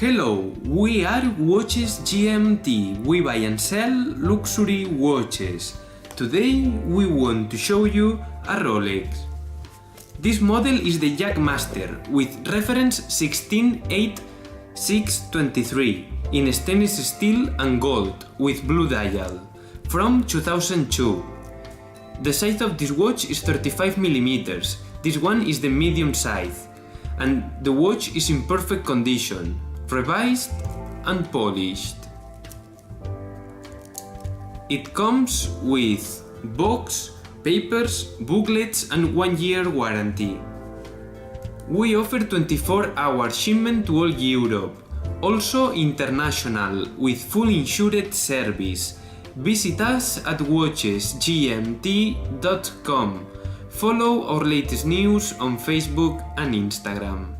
Hello, we are WatchesGMT. We buy and sell luxury watches. Today we want to show you a Rolex. This model is the Jackmaster with reference 168-623 in stainless steel and gold with blue dial from 2002. The size of this watch is 35mm. This one is the medium size, and the watch is in perfect condition, revised and polished. It comes with box, papers, booklets and 1-year warranty. We offer 24-hour shipment to all Europe, also international with full insured service. Visit us at WatchesGMT.com. Follow our latest news on Facebook and Instagram.